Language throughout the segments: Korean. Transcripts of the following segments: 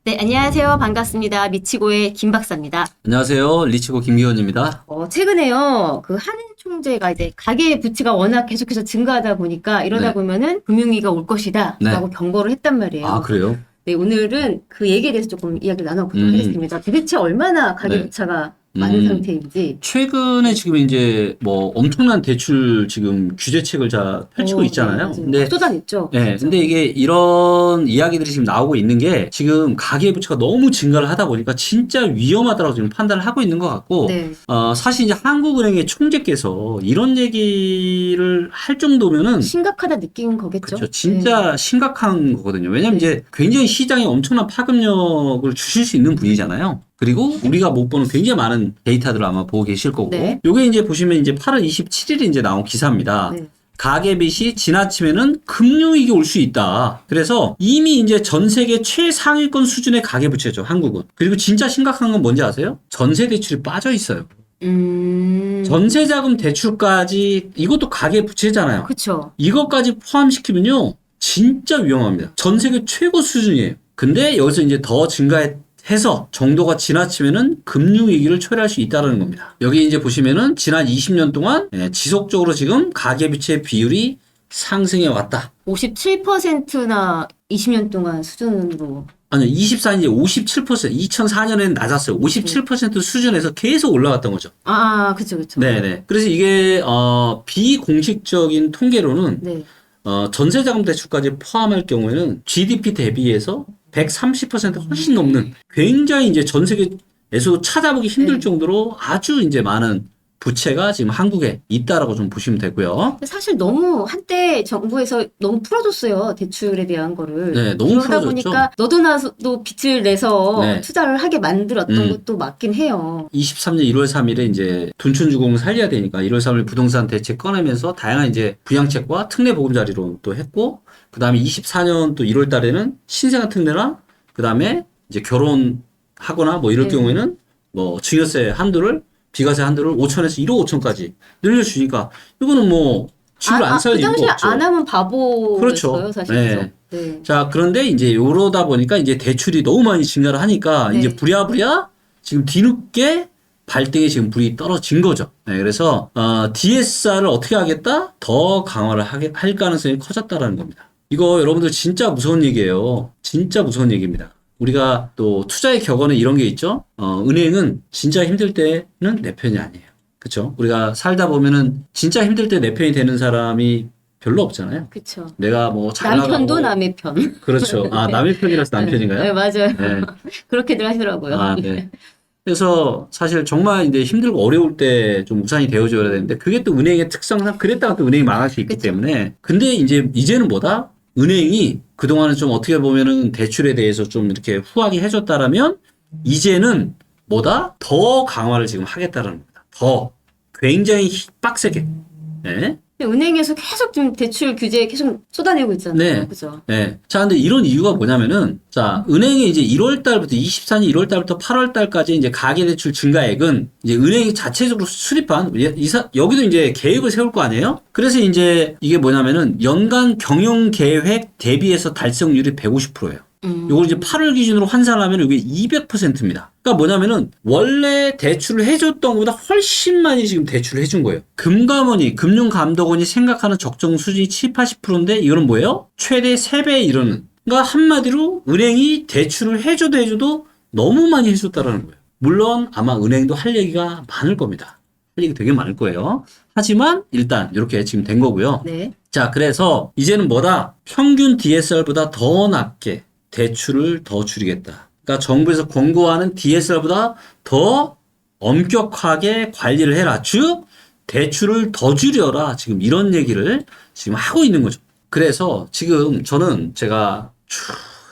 네, 안녕하세요. 반갑습니다. 미치고의 김 박사입니다. 안녕하세요. 리치고 김기원입니다. 최근에요, 그 한은 총재가 이제 가계 부채가 워낙 계속해서 증가하다 보니까 이러다 네. 보면은 금융위기가 올 것이다. 네. 라고 경고를 했단 말이에요. 아, 그래요? 네, 오늘은 그 얘기에 대해서 조금 이야기를 나눠보도록 하겠습니다. 도대체 얼마나 가계 네. 부채가 많은 상태인지. 최근에 지금 이제 뭐 엄청난 대출 지금 규제책을 다 펼치고 있잖아요. 네, 근데 쏟아냈죠. 네, 근데 이게 이런 이야기들이 지금 나오고 있는 게 지금 가계부채가 너무 증가를 하다 보니까 진짜 위험하다고 지금 판단을 하고 있는 것 같고, 네. 사실 이제 한국은행의 총재께서 이런 얘기를 할 정도면은 심각하다 느낀 거겠죠. 그렇죠. 진짜 심각한 거거든요. 왜냐면 네. 이제 굉장히 시장에 엄청난 파급력을 주실 수 있는 분이잖아요. 그리고 우리가 못 보는 굉장히 많은 데이터들을 아마 보고 계실 거고. 네. 요게 이제 보시면 이제 8월 27일에 이제 나온 기사입니다. 네. 가계빚이 지나치면은 금융위기 올 수 있다. 그래서 이미 이제 전 세계 최상위권 수준의 가계부채죠, 한국은. 그리고 진짜 심각한 건 뭔지 아세요? 전세 대출이 빠져 있어요. 전세자금 대출까지 이것도 가계부채잖아요. 그쵸. 이것까지 포함시키면요, 진짜 위험합니다. 전 세계 최고 수준이에요. 근데 여기서 이제 더 증가해서 정도가 지나치면은 금융위기를 초래할 수 있다는 겁니다. 여기 이제 보시면은 지난 20년 동안 지속적으로 지금 가계부채 비율이 상승해 왔다. 57%나 20년 동안 수준으로. 아니요, 24년 이제 57%, 2004년에는 낮았어요. 57% 수준에서 계속 올라갔던 거죠. 그쵸. 네네. 그래서 이게, 비공식적인 통계로는 네. 전세자금 대출까지 포함할 경우에는 GDP 대비해서 130% 훨씬 넘는 굉장히 이제 전 세계에서도 찾아보기 힘들 네. 정도로 아주 이제 많은 부채가 지금 한국에 있다라고 좀 보시면 되고요. 사실 너무 한때 정부에서 너무 풀어줬어요. 대출에 대한 거를. 네, 너무 그러다 풀어줬죠. 보니까 너도 나도 빚을 내서 네. 투자를 하게 만들었던 것도 맞긴 해요. 23년 1월 3일에 이제 둔촌주공을 살려야 되니까 1월 3일 부동산 대책 꺼내면서 다양한 이제 부양책과 특례 보금자리로 또 했고, 그 다음에 24년 또 1월 달에는 신생아 특례나, 그 다음에 이제 결혼하거나 뭐 이럴 네. 경우에는 뭐 증여세 한도를, 비과세 한도를 5천에서 1억 5천까지 늘려주니까 이거는 뭐 집을 안 살 그 이유가 당시에 없죠. 안 하면 바보였어요, 그렇죠. 사실. 네. 네. 자, 그런데 이제 이러다 보니까 이제 대출이 너무 많이 증가를 하니까 네. 이제 부랴부랴 지금 뒤늦게 발등에 지금 불이 떨어진 거죠. 네, 그래서 DSR을 어떻게 하겠다? 더 강화를 할 가능성이 커졌다라는 겁니다. 이거 여러분들 진짜 무서운 얘기예요. 진짜 무서운 얘기입니다. 우리가 또 투자의 격언에 이런 게 있죠. 은행은 진짜 힘들 때는 내 편이 아니에요. 그렇죠? 우리가 살다 보면은 진짜 힘들 때 내 편이 되는 사람이 별로 없잖아요. 그쵸. 내가 뭐 잘 남편도 나가고 남의 편. 그렇죠. 남의 편이라서 남편인가요? 네, 맞아요. 네. 그렇게들 하시더라고요. 네. 그래서 사실 정말 이제 힘들고 어려울 때 좀 우산이 되어줘야 되는데 그게 또 은행의 특성상 그랬다가 또 은행이 망할 수 있기 그쵸. 때문에 근데 이제는 뭐다? 은행이 그동안은 좀 어떻게 보면은 대출에 대해서 좀 이렇게 후하게 해줬다라면 이제는 뭐다? 더 강화를 지금 하겠다라는 겁니다. 더 굉장히 빡세게. 네. 은행에서 계속 좀 대출 규제 계속 쏟아내고 있잖아요. 네. 그죠? 네. 자, 근데 이런 이유가 뭐냐면은, 자, 은행이 이제 1월 달부터, 24년 1월 달부터 8월 달까지 이제 가계대출 증가액은 이제 은행이 자체적으로 수립한, 여기도 이제 계획을 세울 거 아니에요? 그래서 이제 이게 뭐냐면은 연간 경영계획 대비해서 달성률이 150%예요. 요걸 이제 8월 기준으로 환산하면 이게 200%입니다. 그러니까 뭐냐면은 원래 대출을 해줬던 것보다 훨씬 많이 지금 대출을 해준 거예요. 금감원이 금융감독원이 생각하는 적정 수준이 7, 80%인데 이거는 뭐예요? 최대 3배에 이르는. 그러니까 한마디로 은행이 대출을 해줘도 너무 많이 해줬다라는 거예요. 물론 아마 은행도 할 얘기가 많을 겁니다. 할 얘기 되게 많을 거예요. 하지만 일단 이렇게 지금 된 거고요. 네. 자, 그래서 이제는 뭐다? 평균 DSR보다 더 낮게 대출을 더 줄이겠다. 그러니까 정부에서 권고하는 DSR보다 더 엄격하게 관리를 해라. 즉 대출을 더 줄여라. 지금 이런 얘기를 지금 하고 있는 거죠. 그래서 지금 저는 제가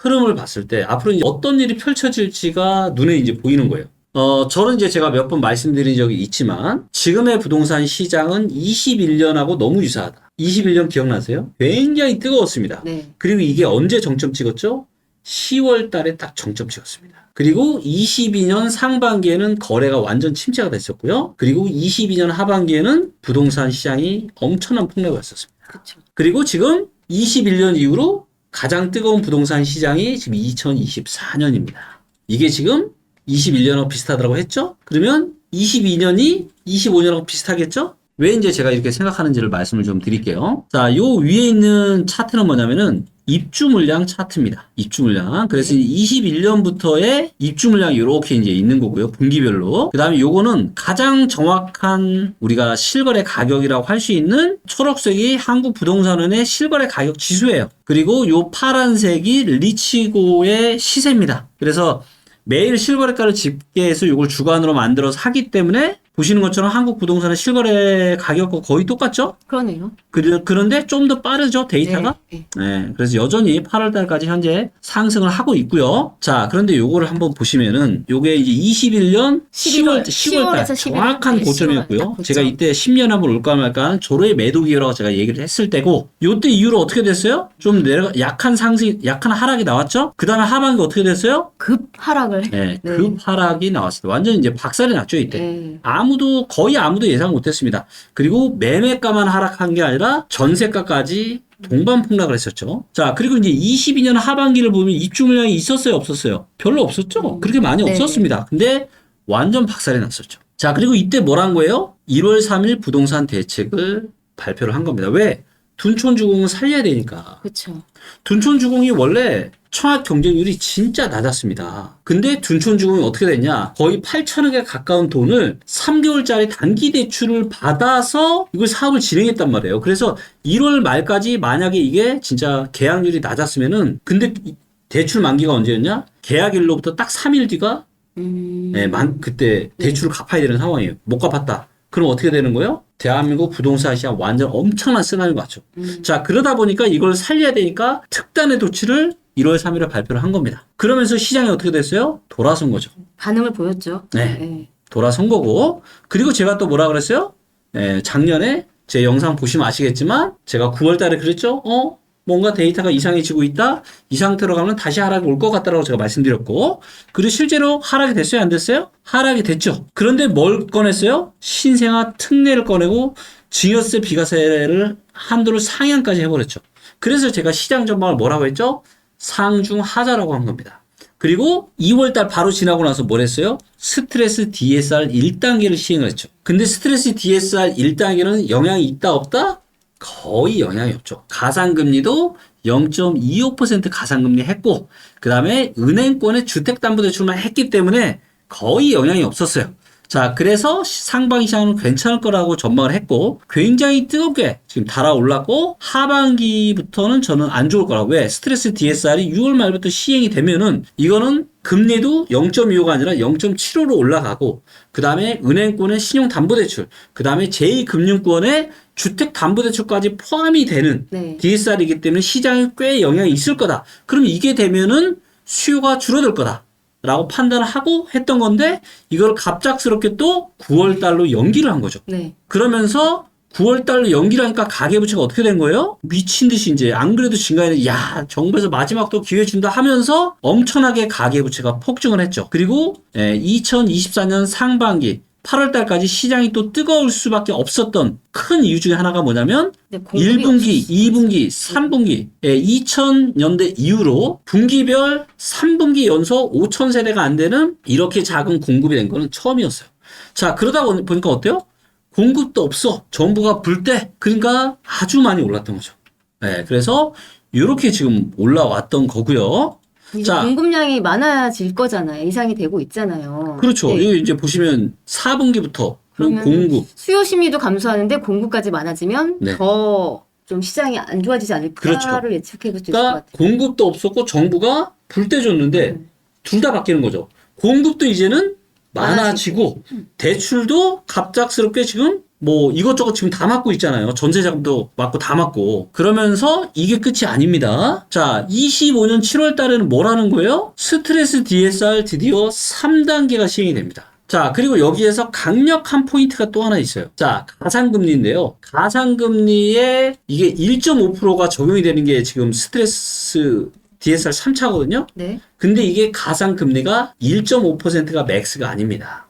흐름을 봤을 때 앞으로 이제 어떤 일이 펼쳐질지가 눈에 이제 보이는 거예요. 저는 이제 제가 몇 번 말씀드린 적이 있지만 지금의 부동산 시장은 21년하고 너무 유사하다. 21년 기억나세요? 굉장히 뜨거웠습니다. 네. 그리고 이게 언제 정점 찍었죠? 10월 달에 딱 정점 찍었습니다. 그리고 22년 상반기에는 거래가 완전 침체가 됐었고요. 그리고 22년 하반기에는 부동산 시장이 엄청난 폭락을 했었습니다. 그렇죠. 그리고 지금 21년 이후로 가장 뜨거운 부동산 시장이 지금 2024년입니다. 이게 지금 21년하고 비슷하다고 했죠? 그러면 22년이 25년하고 비슷하겠죠? 왜 이제 제가 이렇게 생각하는지를 말씀을 좀 드릴게요. 자, 요 위에 있는 차트는 뭐냐면은 입주 물량 차트입니다. 입주 물량. 그래서 21년부터의 입주 물량이 이렇게 이제 있는 거고요. 분기별로. 그 다음에 요거는 가장 정확한 우리가 실거래 가격이라고 할 수 있는 초록색이 한국 부동산원의 실거래 가격 지수예요. 그리고 요 파란색이 리치고의 시세입니다. 그래서 매일 실거래가를 집계해서 이걸 주간으로 만들어서 하기 때문에 보시는 것처럼 한국 부동산의 실거래 가격과 거의 똑같죠? 그러네요. 그런데 좀 더 빠르죠, 데이터가? 네. 네, 그래서 여전히 8월 달까지 현재 상승을 하고 있고요. 자, 그런데 요거를 한번 보시면은 요게 이제 21년 10월 달 10월에서 정확한 11월, 고점이었고요. 10월 딱 제가 고점. 이때 10년 한번 올까 말까 하는 조로의 매도 기회라고 제가 얘기를 했을 때고 요때 이후로 어떻게 됐어요? 좀 내려가 약한 하락이 나왔죠? 그다음에 하반기 어떻게 됐어요? 급 하락을. 네, 네. 급 하락이 나왔어요. 완전 이제 박살이 났죠, 이때. 네. 거의 아무도 예상 못했습니다. 그리고 매매가만 하락한 게 아니라 전세가까지 동반 폭락을 했었죠. 자, 그리고 이제 22년 하반기를 보면 입주 물량이 있었어요, 없었어요? 별로 없었죠? 그렇게 많이 네. 없었습니다. 근데 완전 박살이 났었죠. 자, 그리고 이때 뭐란 거예요? 1월 3일 부동산 대책을 발표를 한 겁니다. 왜? 둔촌주공을 살려야 되니까. 그렇죠. 둔촌주공이 원래 청약 경쟁률이 진짜 낮았습니다. 근데 둔촌주공이 어떻게 됐냐? 거의 8천억에 가까운 돈을 3개월짜리 단기 대출을 받아서 이걸 사업을 진행했단 말이에요. 그래서 1월 말까지 만약에 이게 진짜 계약률이 낮았으면은 근데 대출 만기가 언제였냐? 계약일로부터 딱 3일 뒤가 그때 대출을 갚아야 되는 상황이에요. 못 갚았다. 그럼 어떻게 되는 거예요? 대한민국 부동산 시장 완전 엄청난 쓰나미 맞죠. 자, 그러다 보니까 이걸 살려야 되니까 특단의 조치를 1월 3일에 발표를 한 겁니다. 그러면서 시장이 어떻게 됐어요? 돌아선 거죠. 반응을 보였죠. 네. 돌아선 거고. 그리고 제가 또 뭐라 그랬어요? 네, 작년에 제 영상 보시면 아시겠지만 제가 9월 달에 그랬죠? 뭔가 데이터가 이상해지고 있다. 이 상태로 가면 다시 하락이 올 것 같다라고 제가 말씀드렸고, 그리고 실제로 하락이 됐어요, 안 됐어요? 하락이 됐죠. 그런데 뭘 꺼냈어요? 신생아 특례를 꺼내고 증여세 비과세를 한도를 상향까지 해버렸죠. 그래서 제가 시장 전망을 뭐라고 했죠? 상중하자라고 한 겁니다. 그리고 2월달 바로 지나고 나서 뭘 했어요? 스트레스 DSR 1단계를 시행을 했죠. 근데 스트레스 DSR 1단계는 영향이 있다 없다? 거의 영향이 없죠. 가상금리도 0.25% 가상금리 했고, 그 다음에 은행권의 주택담보대출만 했기 때문에 거의 영향이 없었어요. 자, 그래서 상반기 시장은 괜찮을 거라고 전망을 했고, 굉장히 뜨겁게 지금 달아올랐고, 하반기부터는 저는 안 좋을 거라고. 왜? 스트레스 DSR이 6월 말부터 시행이 되면은, 이거는 금리도 0.25가 아니라 0.75로 올라가고, 그 다음에 은행권의 신용담보대출, 그 다음에 제2금융권의 주택담보대출까지 포함이 되는 네. DSR이기 때문에 시장에 꽤 영향이 있을 거다. 그럼 이게 되면은 수요가 줄어들 거다. 라고 판단을 하고 했던 건데 이걸 갑작스럽게 또 9월 달로 연기를 한 거죠. 네. 그러면서 9월 달로 연기를 하니까 가계부채가 어떻게 된 거예요? 미친 듯이 이제 안 그래도 중간에 정부에서 마지막 또 기회 준다 하면서 엄청나게 가계부채가 폭증을 했죠. 그리고 2024년 상반기 8월 달까지 시장이 또 뜨거울 수밖에 없었던 큰 이유 중에 하나가 뭐냐면 네, 공급이 1분기, 2분기, 3분기 2000년대 이후로 분기별 3분기 연속 5천 세대가 안 되는 이렇게 작은 공급이 된 거는 처음이었어요. 자, 그러다 보니까 어때요? 공급도 없어. 정부가 불 때. 그러니까 아주 많이 올랐던 거죠. 네, 그래서 이렇게 지금 올라왔던 거고요. 이제 자, 공급량이 많아질 거잖아요. 예상이 되고 있잖아요. 그렇죠. 네. 이거 이제 보시면 4분기부터 그러면 공급. 수요 심리도 감소하는데 공급까지 많아지면 네. 더 좀 시장이 안 좋아지지 않을까를 그렇죠. 예측해 볼 수 있을 것 그러니까 같아요. 공급도 없었고 정부가 불 때 줬는데 둘 다 바뀌는 거죠. 공급도 이제는 많아지고 대출도 갑작스럽게 지금 뭐 이것저것 지금 다 맞고 있잖아요. 전세자금도 맞고 다 맞고. 그러면서 이게 끝이 아닙니다. 자, 25년 7월 달에는 뭐라는 거예요? 스트레스 DSR 드디어 3단계가 시행이 됩니다. 자, 그리고 여기에서 강력한 포인트가 또 하나 있어요. 자, 가상금리인데요. 가상금리에 이게 1.5%가 적용이 되는 게 지금 스트레스 DSR 3차거든요. 네. 근데 이게 가상금리가 1.5%가 맥스가 아닙니다.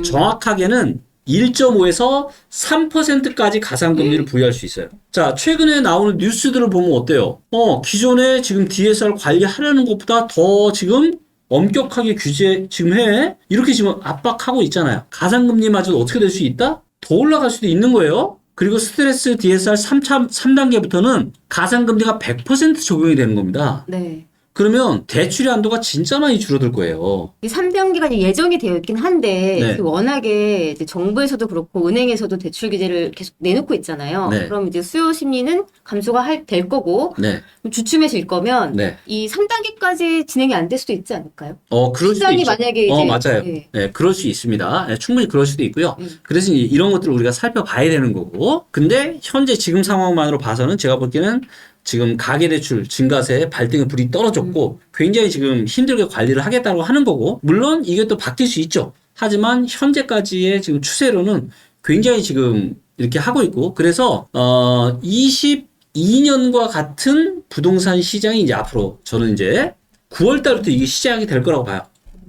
정확하게는 1.5에서 3%까지 가상금리를 부여할 수 있어요. 자, 최근에 나오는 뉴스들을 보면 어때요? 기존에 지금 DSR 관리하려는 것보다 더 지금 엄격하게 규제 지금 해. 이렇게 지금 압박하고 있잖아요. 가상금리마저 어떻게 될 수 있다? 더 올라갈 수도 있는 거예요. 그리고 스트레스 DSR 3단계부터는 가상금리가 100% 적용이 되는 겁니다. 네. 그러면 대출의 한도가 진짜 많이 줄어들 거예요. 이 3단계가 예정이 되어 있긴 한데 네. 워낙에 이제 정부에서도 그렇고 은행에서도 대출 규제를 계속 내놓고 있잖아요. 네. 그럼 이제 수요 심리는 감소가 될 거고 네. 주춤해질 거면 네. 이 3단계까지 진행이 안 될 수도 있지 않을까요? 그럴 수도 시장이 있죠. 만약에 이제 맞아요. 네. 네, 그럴 수 있습니다. 네, 충분히 그럴 수도 있고요. 그래서 이런 것들을 우리가 살펴봐야 되는 거고. 근데 현재 지금 상황만으로 봐서는 제가 보기에는 지금 가계대출 증가세에 발등에 불이 떨어졌고 굉장히 지금 힘들게 관리를 하겠다고 하는 거고 물론 이게 또 바뀔 수 있죠. 하지만 현재까지의 지금 추세로는 굉장히 지금 이렇게 하고 있고 그래서 22년과 같은 부동산 시장이 이제 앞으로 저는 이제 9월 달부터 이게 시작이 될 거라고 봐요.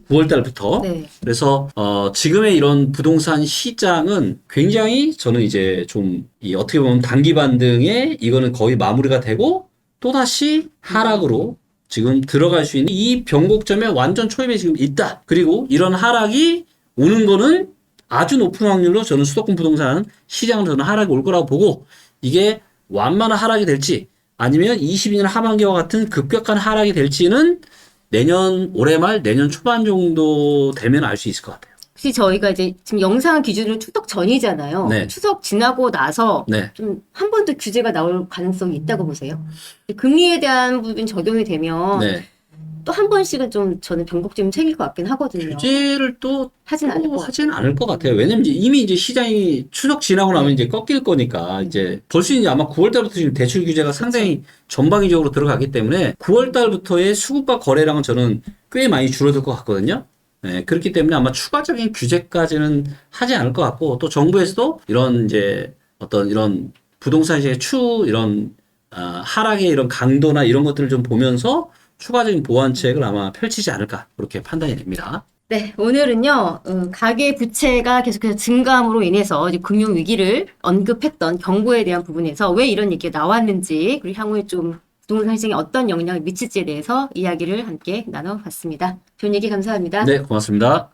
9월 달부터. 네. 그래서 지금의 이런 부동산 시장은 굉장히 저는 이제 좀 어떻게 보면 단기 반등에 이거는 거의 마무리가 되고 또다시 하락으로 지금 들어갈 수 있는 이 변곡점에 완전 초입에 지금 있다. 그리고 이런 하락이 오는 거는 아주 높은 확률로 저는 수도권 부동산 시장은 저는 하락이 올 거라고 보고 이게 완만한 하락이 될지 아니면 22년 하반기와 같은 급격한 하락이 될지는 내년 올해 말 내년 초반 정도 되면 알 수 있을 것 같아요. 혹시 저희가 이제 지금 영상 기준으로 추석 전이잖아요. 네. 추석 지나고 나서 네. 좀 한 번 더 규제가 나올 가능성이 있다고 보세요. 금리에 대한 부분 적용이 되면 네. 또 한 번씩은 좀 저는 변곡점이 생길 것 같긴 하거든요. 규제를 또 하진 않을 것 하지는 않을 것 같아요. 왜냐면 이미 이제 시장이 추석 지나고 나면 이제 꺾일 거니까 이제 벌써 이제 아마 9월 달부터 지금 대출 규제가 상당히 전방위적으로 들어가기 때문에 9월 달부터의 수급과 거래량은 저는 꽤 많이 줄어들 것 같거든요. 네, 그렇기 때문에 아마 추가적인 규제까지는 하지 않을 것 같고 또 정부에서도 이런 이제 어떤 이런 부동산 시장의 이런 하락의 이런 강도나 이런 것들을 좀 보면서 추가적인 보완책을 아마 펼치지 않을까 그렇게 판단이 됩니다. 네, 오늘은요, 가계 부채가 계속해서 증가함으로 인해서 이제 금융 위기를 언급했던 경고에 대한 부분에서 왜 이런 얘기가 나왔는지, 그리고 향후에 좀 부동산 시장에 어떤 영향을 미칠지에 대해서 이야기를 함께 나눠봤습니다. 좋은 얘기 감사합니다. 네, 고맙습니다.